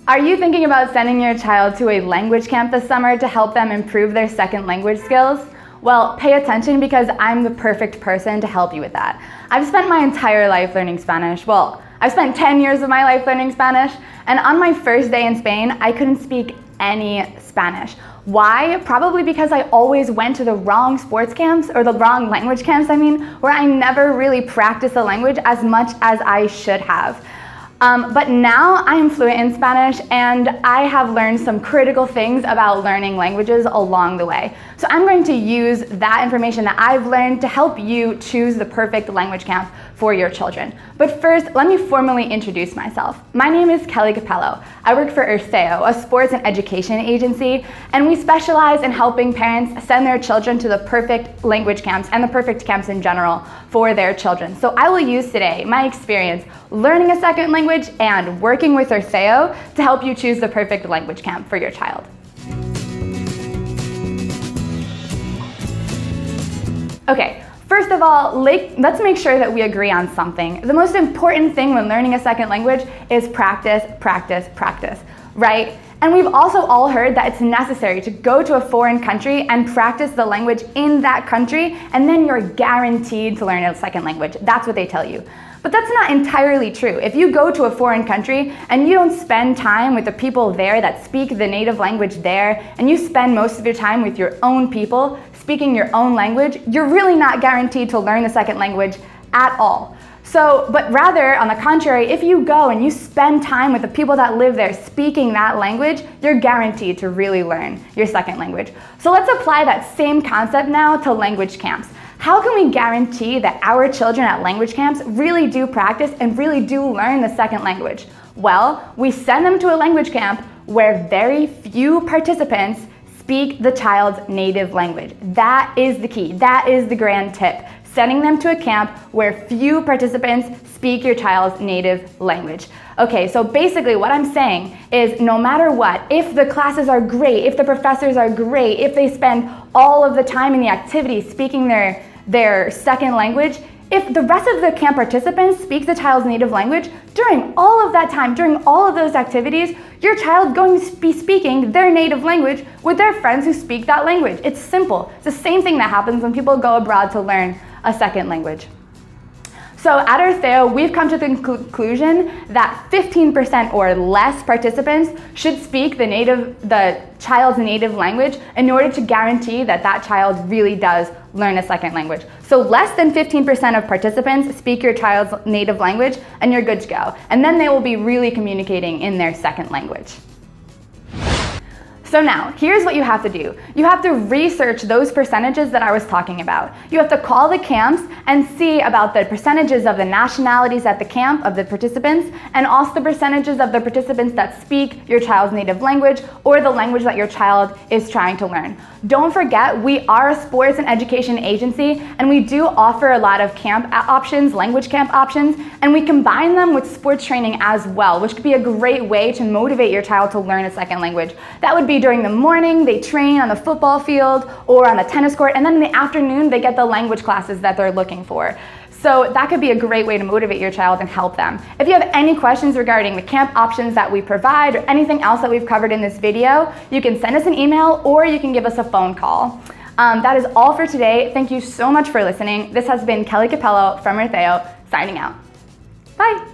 Are you thinking about sending your child to a language camp this summer to help them improve their second language skills? Well, pay attention because I'm the perfect person to help you with that. I've spent my entire life learning Spanish. Well, I've spent 10 years of my life learning Spanish, and on my first day in Spain, I couldn't speak any Spanish. Why? Probably because I always went to the wrong sports camps, or the wrong language camps, where I never really practiced the language as much as I should have. But now I am fluent in Spanish, and I have learned some critical things about learning languages along the way. So I'm going to use that information that I've learned to help you choose the perfect language camp for your children. But first, let me formally introduce myself. My name is Kelly Capello. I work for Ertheo, a sports and education agency, and we specialize in helping parents send their children to the perfect language camps and the perfect camps in general for their children. So I will use today my experience learning a second language and working with Ertheo to help you choose the perfect language camp for your child. Okay, first of all, let's make sure that we agree on something. The most important thing when learning a second language is practice, practice, practice, right? And we've also all heard that it's necessary to go to a foreign country and practice the language in that country, and then you're guaranteed to learn a second language. That's what they tell you. But that's not entirely true. If you go to a foreign country and you don't spend time with the people there that speak the native language there, and you spend most of your time with your own people speaking your own language, you're really not guaranteed to learn the second language at all. But rather, on the contrary, if you go and you spend time with the people that live there speaking that language, you're guaranteed to really learn your second language. So let's apply that same concept now to language camps. How can we guarantee that our children at language camps really do practice and really do learn the second language? Well, we send them to a language camp where very few participants speak the child's native language. That is the key. That is the grand tip. Sending them to a camp where few participants speak your child's native language. Okay, so basically what I'm saying is no matter what, if the classes are great, if the professors are great, if they spend all of the time in the activities speaking their second language, if the rest of the camp participants speak the child's native language, during all of that time, during all of those activities, your child's going to be speaking their native language with their friends who speak that language. It's simple. It's the same thing that happens when people go abroad to learn a second language. So at Ertheo, we've come to the conclusion that 15% or less participants should speak the child's native language in order to guarantee that that child really does learn a second language. So less than 15% of participants speak your child's native language and you're good to go. And then they will be really communicating in their second language. So now, here's what you have to do. You have to research those percentages that I was talking about. You have to call the camps and see about the percentages of the nationalities at the camp of the participants, and also the percentages of the participants that speak your child's native language or the language that your child is trying to learn. Don't forget, we are a sports and education agency, and we do offer a lot of camp options, language camp options, and we combine them with sports training as well, which could be a great way to motivate your child to learn a second language. That would be during the morning, they train on the football field or on the tennis court, and then in the afternoon, they get the language classes that they're looking for. So that could be a great way to motivate your child and help them. If you have any questions regarding the camp options that we provide or anything else that we've covered in this video, you can send us an email or you can give us a phone call. That is all for today. Thank you so much for listening. This has been Kelly Capello from Ertheo, signing out. Bye.